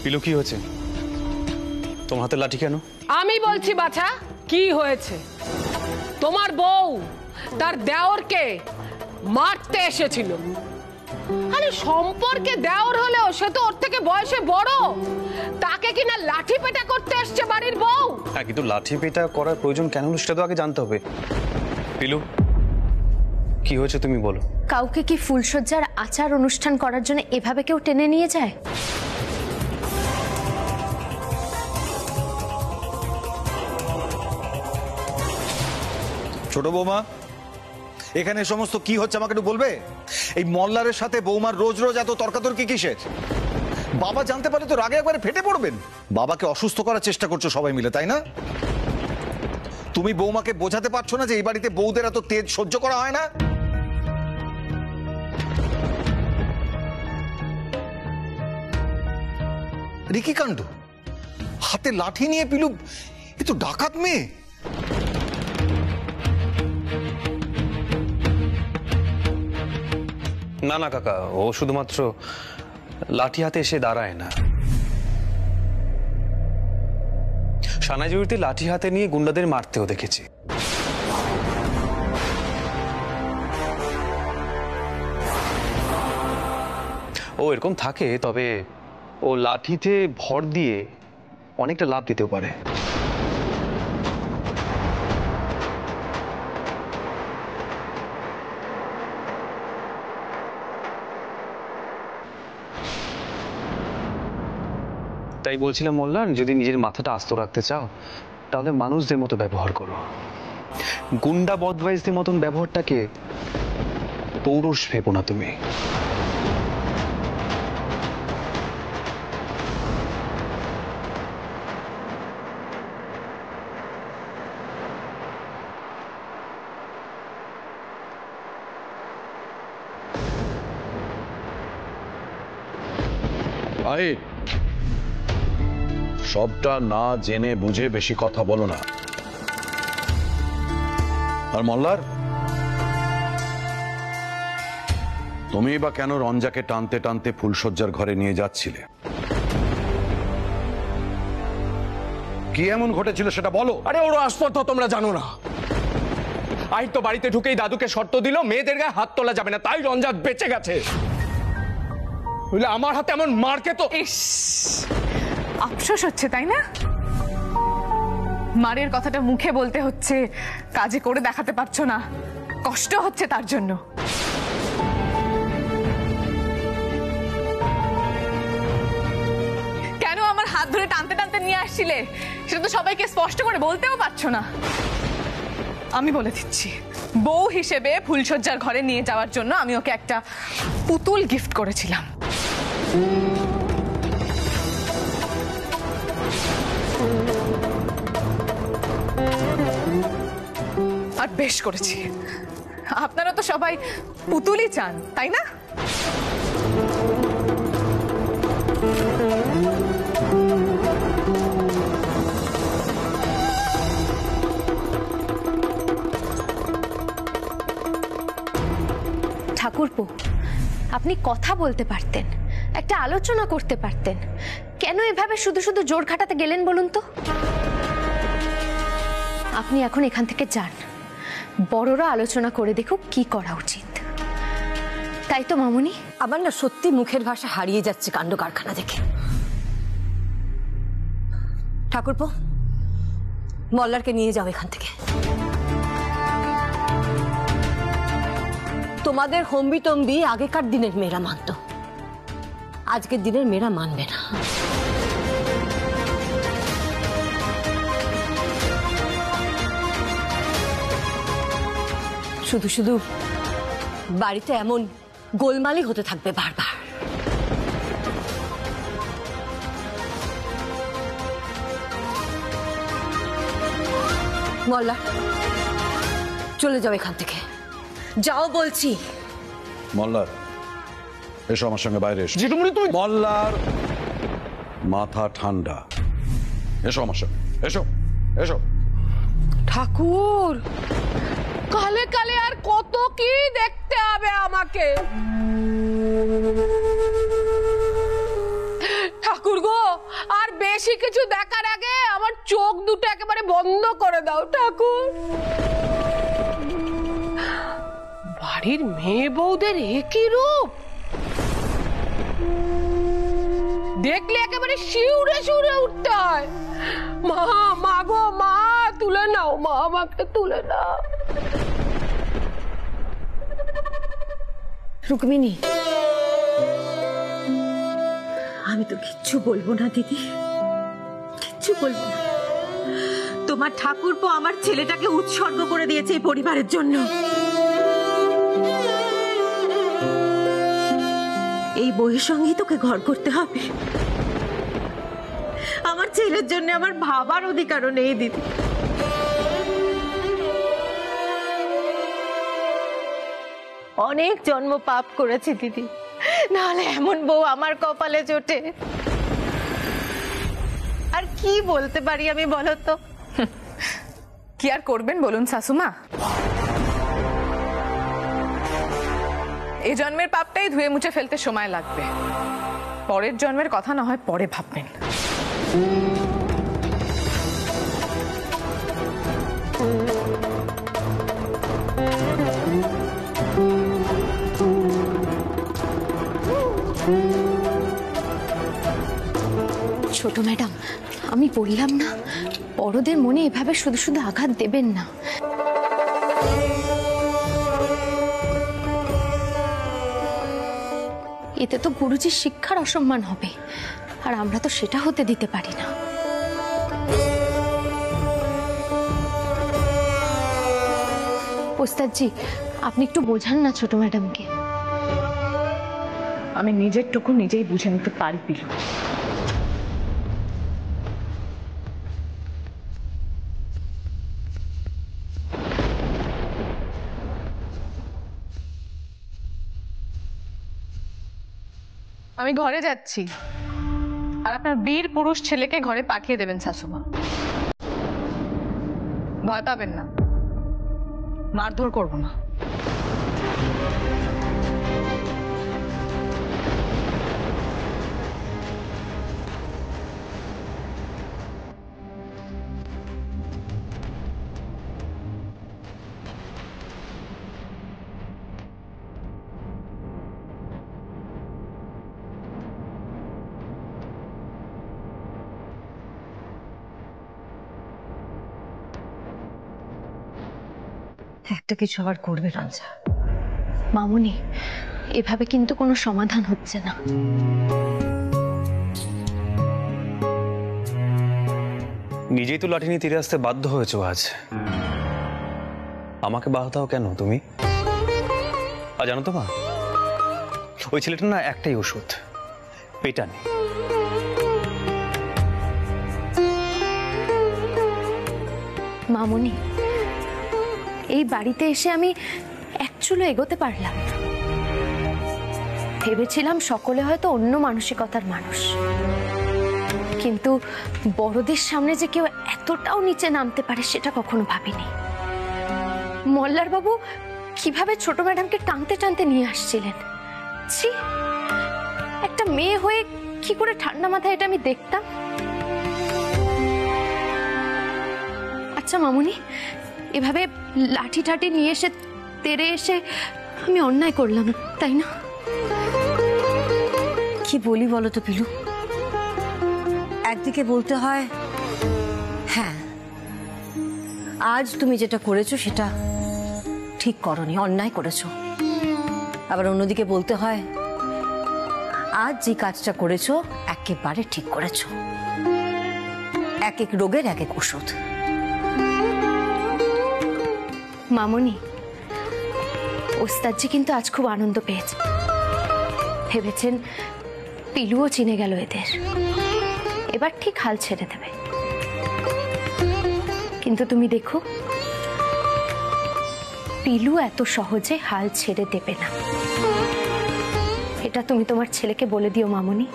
পিলু কি হয়েছে? তোমার হাতে লাঠি কেন? আমি বলছি বাছা, কি হয়েছে? তোমার বউ তার দেওরকে মারতে এসেছিল। আরে সম্পর্কে দেওর হলেও সে তো ওর থেকে বয়সে বড়, তাকে কিনা লাঠি পেটা করতে এসছে বাড়ির বউ। হ্যাঁ, কিন্তু লাঠি পেটা করার প্রয়োজন কেন হলো সেটা তো আগে জানতে হবে। পিলু কি হয়েছে তুমি বলো। কাউকে কি ফুলসজ্জার আচার অনুষ্ঠান করার জন্য এভাবে কেউ টেনে নিয়ে যায়? ছোট বৌমা, এখানে সমস্ত কি হচ্ছে আমাকে একটু বলবে? এই মল্লারের সাথে বৌমার রোজ রোজ এত তর্কাতর্কি কিসের? বাবা জানতে পারলে তো রাগে একবারে ফেটে পড়বেন। বাবাকে অসুস্থ করার চেষ্টা করছো সবাই মিলে, তাই না? তুমি বৌমাকে বোঝাতে পারছো না যে এই বাড়িতে বউদের এত তেজ সহ্য করা হয় না? রিকি কাণ্ড, হাতে লাঠি নিয়ে পিলু, এ তো ডাকাত মেয়ে। না না কাকা, ও শুধুমাত্র লাঠি হাতে এসে দাঁড়ায় না। সানাইজুড়িতে লাঠি হাতে নিয়ে গুন্ডাদের মারতেও দেখেছি। ও এরকম থাকে, তবে ও লাঠিতে ভর দিয়ে অনেকটা লাভ দিতেও পারে। তাই বলছিলাম মোল্লার, যদি নিজের মাথাটা আস্ত রাখতে চাও তাহলে মানুষদের মতো ব্যবহার করো। গুন্ডা বদমাইশদের মতন ব্যবহারটাকে পৌরুষ ভেবো না তুমি। ভাই, সবটা না জেনে বুঝে বেশি কথা বলো না। আর মল্লার, তুমি বা কেন রঞ্জাকে টানতে টানতে ফুলসজ্জার ঘরে নিয়ে যাচ্ছিলে? কি এমন ঘটেছিল সেটা বলো। আরে ওর আসপর্ধা তোমরা জানো না। আই তো বাড়িতে ঢুকেই দাদুকে শর্ত দিল মেয়েদের গায়ে হাত তোলা যাবে না, তাই রঞ্জা বেঁচে গেছে। বুঝলে, আমার হাতে এমন মারকে তো। ইস, আফসোস হচ্ছে তাই না? মারের কথাটা মুখে বলতে হচ্ছে, কাজে করে দেখাতে পারছো না, কষ্ট হচ্ছে তার জন্য। কেন আমার হাত ধরে টানতে টানতে নিয়ে আসছিলে সেটা তো সবাইকে স্পষ্ট করে বলতেও পারছো না। আমি বলে দিচ্ছি, বউ হিসেবে ফুলসজ্জার ঘরে নিয়ে যাওয়ার জন্য আমি ওকে একটা পুতুল গিফট করেছিলাম। আর বেশ করেছি। আপনারা তো সবাই পুতুলই চান, তাই না? ঠাকুরপো, আপনি কথা বলতে পারতেন, একটা আলোচনা করতে পারতেন। কেন এভাবে শুধু শুধু জোর খাটাতে গেলেন বলুন তো? আপনি এখন এখান থেকে যান, বড়রা আলোচনা করে দেখুক কি করা উচিত। তাই তো মামুনি? আমার না সত্যি মুখের ভাষা হারিয়ে যাচ্ছে কাণ্ড কারখানা দেখে। ঠাকুরপো, মল্লারকে নিয়ে যাও এখান থেকে। তোমাদের হম্বি তম্বি আগেকার দিনের মেয়েরা মানত, আজকের দিনের মেয়েরা মানবে না। শুধু শুধু বাড়িতে এমন গোলমালি হতে থাকবে বারবার। মল্লা, চলে যাও এখান থেকে, যাও বলছি। মল্লার, এসো আমার সঙ্গে বাইরে এসো। জিটুমনি তুই। মল্লার, মাথা ঠান্ডা, এসো আমার সঙ্গে, এসো এসো। ঠাকুর, কালে কালে আর কত কি দেখতে হবে আমাকে। ঠাকুর গো, বেশি কিছু দেখার আগে আমার চোখ দুটো একেবারে বন্ধ করে দাও ঠাকুর। বাড়ির মেয়ে বউদের একই রূপ দেখলে একেবারে শিউরে শিউরে উঠতে হয়। মা, মা গো মা, তুলে নাও মা, আমাকে তুলে নাও। রুক্মিণী, আমি তো কিচ্ছু বলবো না দিদি, কিচ্ছু বলবো না। তোমার ঠাকুরপো আমার ছেলেটাকে উৎসর্গ করে দিয়েছে এই পরিবারের জন্য। এই বইয়ের সঙ্গেই তোকে ঘর করতে হবে। আমার ছেলের জন্য আমার ভাবার অধিকারও নেই দিদি। অনেক জন্ম পাপ করেছি দিদি, নাহলে এমন বউ আমার কপালে জোটে। আর কি বলতে পারি আমি বলো তো? কি আর করবেন বলুন শাশুমা? এই জন্মের পাপটাই ধুয়ে মুছে ফেলতে সময় লাগবে, পরের জন্মের কথা না হয় পরে ভাববেন। ছোট ম্যাডাম, আমি বললাম না, বড়দের মনে এভাবে শুধু শুধু আঘাত দেবেন না। এতে তো গুরুজির শিক্ষার অসম্মান হবে, আর আমরা তো সেটা হতে দিতে পারি না। ওস্তাদজি, আপনি একটু বোঝান না ছোট ম্যাডামকে। আমি নিজের টুকু নিজেই বুঝে নিতে পারি পিলু। আমি ঘরে যাচ্ছি, আর আপনার বীর পুরুষ ছেলেকে ঘরে পাঠিয়ে দেবেন শাশুমা। ভয় পাবেন না, মারধর করবো না। একটা কিছু আবার করবে রঞ্জা। মামুনি, এভাবে কিন্তু কোনো সমাধান হচ্ছে না। নিজেই তো লাঠি নিয়ে তীরে আসতে বাধ্য হয়েছো আজ, আমাকে বাধা কেন তুমি? আর জানো তো মা, ওই ছেলেটা না একটাই ওষুধ, পেটানি। মামুনি, এই বাড়িতে এসে আমি এক চুলো এগোতে পারলাম না। ভেবেছিলাম সকলে হয়তো অন্য মানসিকতার মানুষ, কিন্তু বড়দের সামনে যে কেউ এতটাও নিচে নামতে পারে সেটা কখনো ভাবিনি। মল্লার বাবু কিভাবে ছোট ম্যাডামকে টানতে টানতে নিয়ে আসছিলেন, ছি! একটা মেয়ে হয়ে কি করে ঠান্ডা মাথায় এটা আমি দেখতাম। আচ্ছা মামুনি, এভাবে লাঠি ঠাঠি নিয়ে এসে তেড়ে এসে আমি অন্যায় করলাম, তাই না? কি বলি বলো তো পিলু? একদিকে বলতে হয় হ্যাঁ, আজ তুমি যেটা করেছো সেটা ঠিক করনি, অন্যায় করেছো। আবার অন্যদিকে বলতে হয় আজ যে কাজটা করেছো একেবারে ঠিক করেছো। এক এক রোগের এক এক ওষুধ। মামুনি, ওস্তাদজি কিন্তু আজ খুব আনন্দ পেয়েছে। ভেবেছেন পিলুও চিনে গেল এদের, এবার ঠিক হাল ছেড়ে দেবে। কিন্তু তুমি দেখো, পিলু এত সহজে হাল ছেড়ে দেবে না। এটা তুমি তোমার ছেলেকে বলে দিও মামুনি।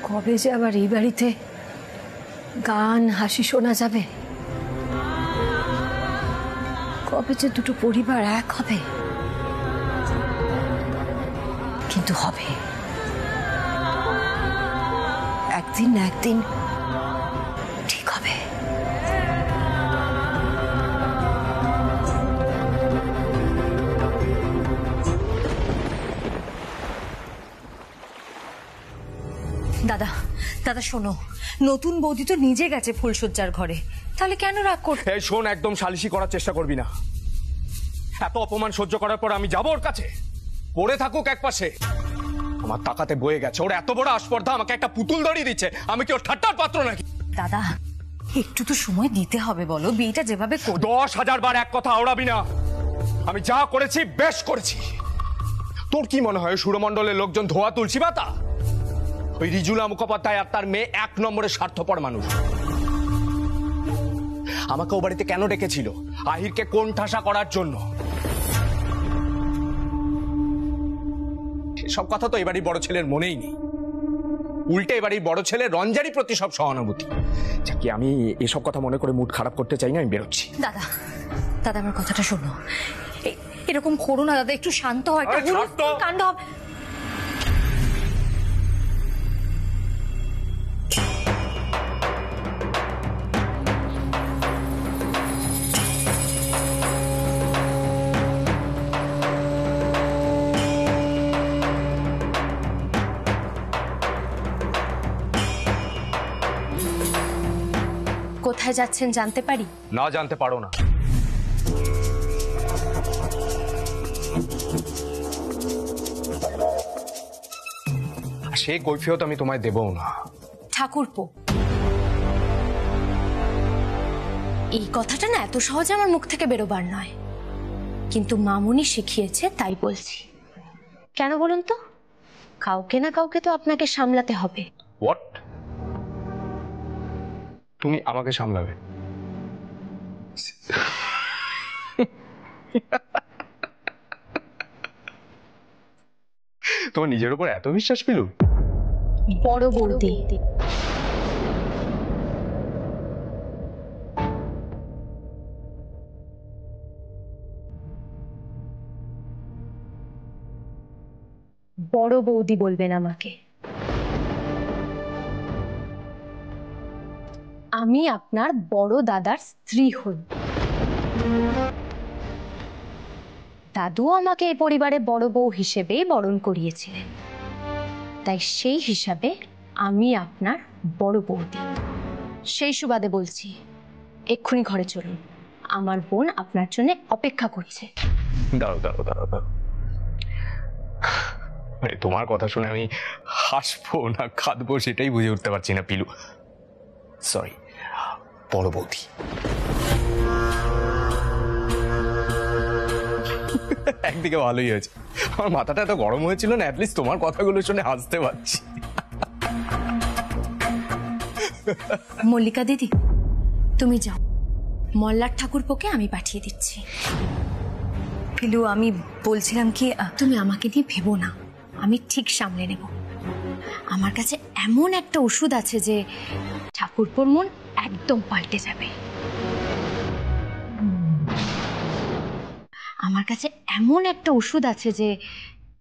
কবে যে আবার এই বাড়িতে গান হাসি শোনা যাবে। কবে যে দুটো পরিবার এক হবে, কিন্তু হবে একদিন না একদিন, ঠিক হবে। দাদা দাদা শোনো, নতুন বৌদি তো নিজে গেছে ফুলসজ্জার ঘরে, তাহলে কেন রাগ করতে? এই শোন, একদম সালিশি করার চেষ্টা করবি না। এত অপমান সহ্য করার পর আমি যাবো ওর কাছে? পড়ে থাকুক একপাশে। আমার তাকাতে বয়ে গেছে। ওর এত বড় আস্পর্ধা, আমাকে একটা পুতুল ধরিয়ে দিচ্ছে। আমি কি ওর ঠাট্টার পাত্র নাকি? দাদা একটু তো সময় দিতে হবে, বলো। বিয়েটা যেভাবে 10,000 বার এক কথা আওড়াবি না। আমি যা করেছি বেশ করেছি। তোর কি মনে হয় সুরমণ্ডলের লোকজন ধোয়া তুলসী পাতা? ওই রিজুলা মুখোপাধ্যায় আর তার মেয়ে 1 নম্বরের স্বার্থপর মানুষ। আমাকে ও বাড়িতে কেন ডেকেছিল? আহিরকে কোন ঠাসা করার জন্য। সব কথা তো এবারই বড় ছেলের মনেই নেই। উল্টে এবারই বড় ছেলে রঞ্জারই প্রতি সব সহানুভূতি। যাকে আমি এসব কথা মনে করে মুড খারাপ করতে চাই না, আমি বেরোচ্ছি। দাদা দাদা আমার কথাটা শোনো, এরকম করো না দাদা, একটু শান্ত হয়। কাণ্ড হবে। কোথায় যাচ্ছেন জানতে পারি? না জানতে পারো না। সে কৈফিয়ত আমি তোমায় দেবও না। ঠাকুরপো, এই কথাটা না এত সহজে আমার মুখ থেকে বেরোবার নয়, কিন্তু মামুনি শিখিয়েছে তাই বলছি। কেন বলুন তো? কাউকে না কাউকে তো আপনাকে সামলাতে হবে। হোয়াট? তুমি আমাকে সামলাবে? তোমার নিজের উপর এত বিশ্বাস পেল? বড় বৌদি, বড় বৌদি বলবেন আমাকে। আমি আপনার বড় দাদার স্ত্রী হই। দাদু আমাকে এই পরিবারে বড় বউ হিসেবে বরণ করিয়েছিলেন, তাই সেই হিসাবে আমি আপনার বড় বৌদি। সেই সুবাদে বলছি, এক্ষুনি ঘরে চলুন, আমার বোন আপনার জন্য অপেক্ষা করছে। দাঁড়াও দাঁড়াও দাঁড়াও দাঁড়াও, তোমার কথা শুনে আমি হাসবো না কাঁদবো সেটাই বুঝে উঠতে পারছি না পিলু। সরি, বড় বৌদি। একদিকে ভালোই হয়েছে, আমার মাথাটা এত গরম হয়েছিল না, অ্যাটলিস্ট তোমার কথাগুলো শুনে হাসতে পারছি। মল্লিকা দিদি, তুমি যাও, মল্লার ঠাকুরপোকে আমি পাঠিয়ে দিচ্ছি। পিলু আমি বলছিলাম কি, তুমি আমাকে নিয়ে ভেবো না, আমি ঠিক সামলে নেব। আমার কাছে এমন একটা ওষুধ আছে যে ঠাকুরপোর মন একদম পাল্টে যাবে। আমার কাছে এমন একটা ওষুধ আছে যে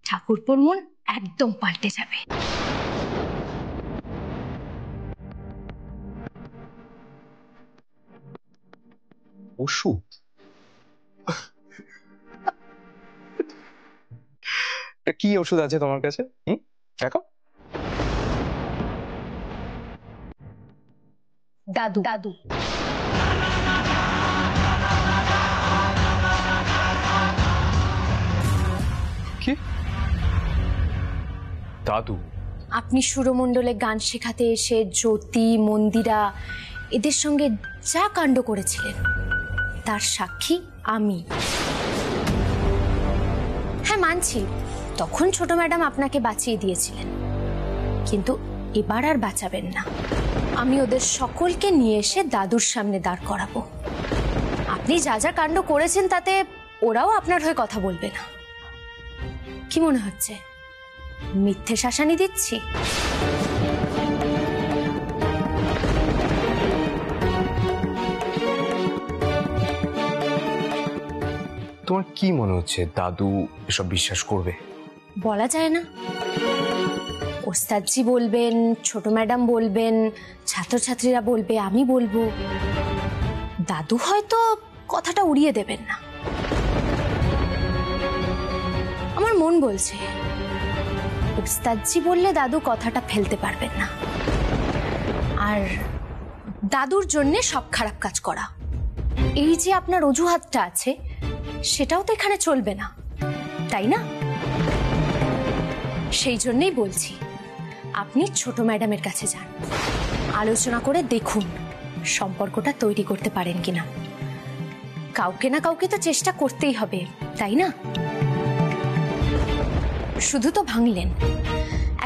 ঠাকুরপোর মন একদম পাল্টে যাবে। ওষুধ? কি ওষুধ আছে তোমার কাছে? দেখো। দাদু। দাদু কি? দাদু? আপনি সুরমণ্ডলে গান শেখাতে এসে জ্যোতি, মন্দিরা এদের সঙ্গে যা কাণ্ড করেছিলেন তার সাক্ষী আমি। হ্যাঁ মানছি, তখন ছোট ম্যাডাম আপনাকে বাঁচিয়ে দিয়েছিলেন, কিন্তু এবার আর বাঁচাবেন না। আমি ওদের সকলকে নিয়ে এসে দাদুর সামনে দাঁড় করাবো। আপনি যা যা কাণ্ড করেছেন তাতে ওরাও আপনার হয়ে কথা বলবে না। কি মনে হচ্ছে মিথ্যে শাসানি দিচ্ছি? তোমার কি মনে হচ্ছে দাদু এসব বিশ্বাস করবে? বলা যায় না। ওস্তাদজি বলবেন, ছোট ম্যাডাম বলবেন, ছাত্রছাত্রীরা বলবে, আমি বলবো, দাদু হয়তো কথাটা উড়িয়ে দেবেন না। আমার মন বলছে ওস্তাদজি বললে দাদু কথাটা ফেলতে পারবেন না। আর দাদুর জন্যে সব খারাপ কাজ করা, এই যে আপনার অজুহাতটা আছে, সেটাও তো এখানে চলবে না, তাই না? সেই জন্যই বলছি আপনি ছোট ম্যাডামের কাছে যান, আলোচনা করে দেখুন সম্পর্কটা তৈরি করতে পারেন কিনা। কাউকে না কাউকে তো চেষ্টা করতেই হবে, তাই না? শুধু তো ভাঙলেন,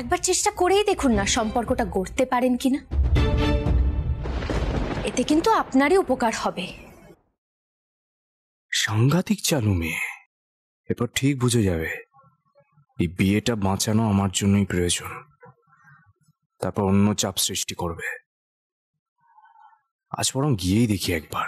একবার চেষ্টা করেই দেখুন না সম্পর্কটা গড়তে পারেন কিনা। এতে কিন্তু আপনারই উপকার হবে। সাংঘাতিক চালু মেয়ে, এরপর ঠিক বুঝে যাবে এই বিয়েটা বাঁচানো আমার জন্যই প্রয়োজন, তারপর অন্য চাপ সৃষ্টি করবে। আজ বরং গিয়েই দেখি একবার।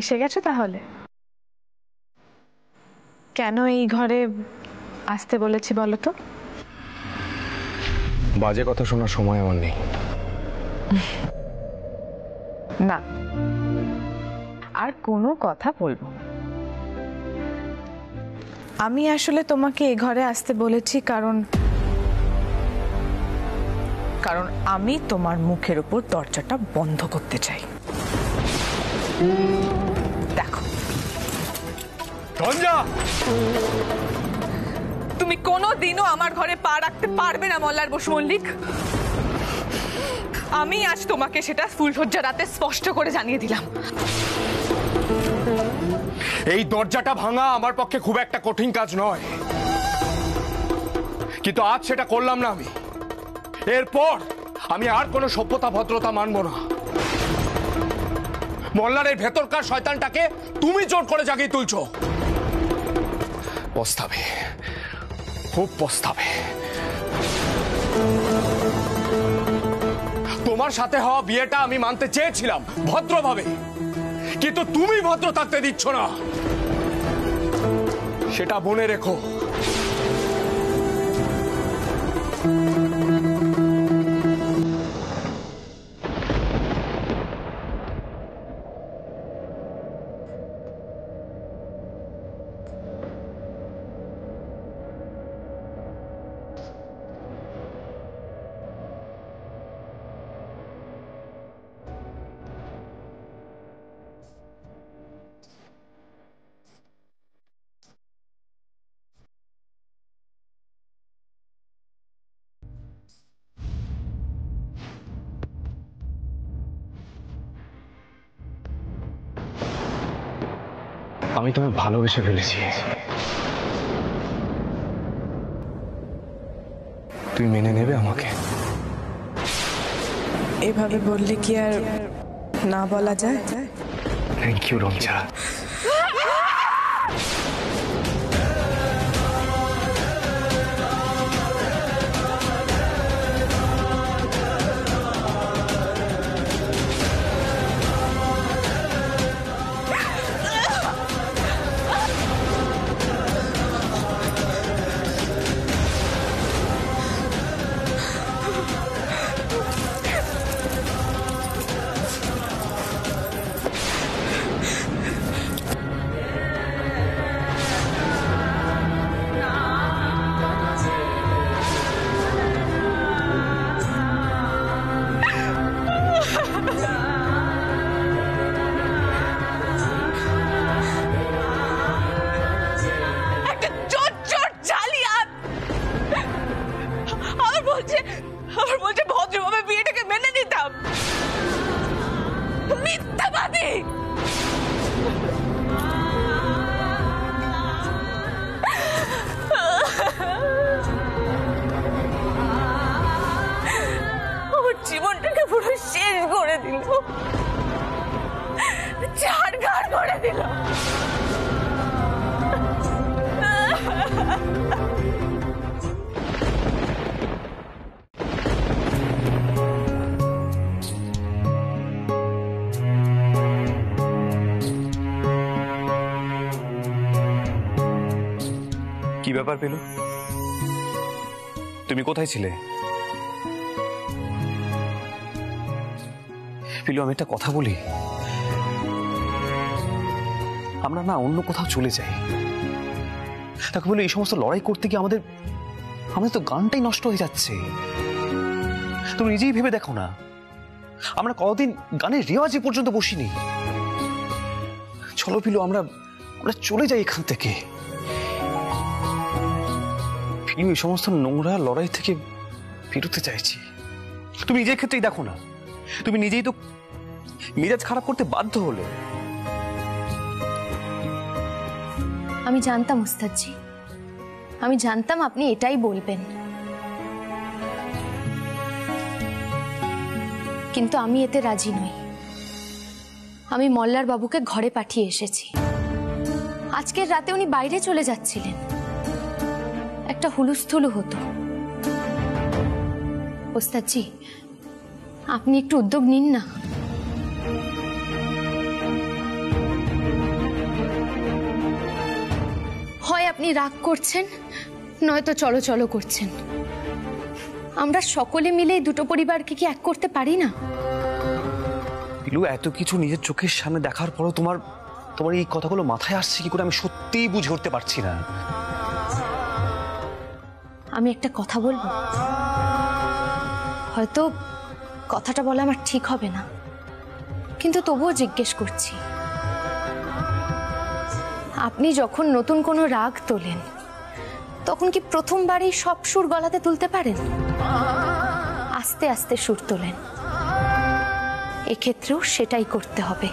এসে গেছো তাহলে? কেন এই ঘরে আসতে বলেছি বলো তো? বাজে কথা শোনার সময় আমার নেই। না, আর কোনো কথা বলবো না। আমি আসলে তোমাকে এই ঘরে আসতে বলেছি কারণ আমি তোমার মুখের উপর দরজাটা বন্ধ করতে চাই। দেখো রঞ্জা, তুমি কোনোদিনও আমার ঘরে পা রাখতে পারবে না মল্লার বসু মল্লিক। আমি আজ তোমাকে সেটা ফুলসজ্জা রাতে স্পষ্ট করে জানিয়ে দিলাম। এই দরজাটা ভাঙা আমার পক্ষে খুব একটা কঠিন কাজ নয়, কিন্তু আজ সেটা করলাম না। এরপর আমি আর কোনো সভ্যতা ভদ্রতা মানব না। মল্লারের ভেতরকার শয়তানটাকে তুমি জোর করে জাগিয়ে তুলছো। পস্তাবে, খুব পস্তাবে। তোমার সাথে হওয়া বিয়েটা আমি মানতে চেয়েছিলাম ভদ্রভাবে, কিন্তু তুমি ভদ্র থাকতে দিচ্ছ না, সেটা মনে রেখো। আমি তোমায় ভালোবেসে ফেলেছি, তুমি মেনে নেবে আমাকে? এভাবে বললে কি আর না বলা যায়? Thank you Ranja. বলছে ভদ্রভাবে বিয়েটাকে মেনে নিতাম। মিথ্যাবাদী। ওর জীবনটাকে পুরো শেষ করে দিল, ছাড়খাড় করে দিল। কি ব্যাপার পেলু, তুমি কোথায় ছিলে? পিলু, আমি একটা কথা বলি, আমরা না অন্য কোথাও চলে যাই। তাকে বলি এই সমস্ত লড়াই করতে গিয়ে আমাদের তো গানটাই নষ্ট হয়ে যাচ্ছে। তুমি নিজেই ভেবে দেখো না, আমরা কতদিন গানের রেওয়াজে পর্যন্ত বসিনি। চলো পিলু, আমরা চলে যাই এখান থেকে। পিলু, এই সমস্ত নোংরা লড়াই থেকে ফিরতে চাইছি। তুমি নিজের ক্ষেত্রেই দেখো না, তুমি নিজেই তো মেজাজ খারাপ করতে বাধ্য হলে। আমি জানতাম ওস্তাদজি, আমি জানতাম আপনি এটাই বলবেন, কিন্তু আমি এতে রাজি নই। আমি মল্লার বাবুকে ঘরে পাঠিয়ে এসেছি। আজকের রাতে উনি বাইরে চলে যাচ্ছিলেন, একটা হুলুস্থুলু হতো। ওস্তাদজি, আপনি একটু উদ্যোগ নিন না। হয় আপনি রাগ করছেন, নয়তো চলো চলো করছেন। আমরা সকলে মিলে দুটো পরিবারকে কি এক করতে পারি না? পিলু, এত কিছু নিজের চোখের সামনে দেখার পরও তোমার এই কথাগুলো মাথায় আসছে কি করে আমি সত্যিই বুঝে উঠতে পারছি না। আমি একটা কথা বলবো, হয়তো কথাটা বলা আমার ঠিক হবে না, কিন্তু তবুও জিজ্ঞেস করছি। আপনি যখন নতুন কোনো রাগ তোলেন, তখন কি প্রথমবারেই সব সুর গলাতে তুলতে পারেন? আস্তে আস্তে সুর তোলেন। এক্ষেত্রেও সেটাই করতে হবে।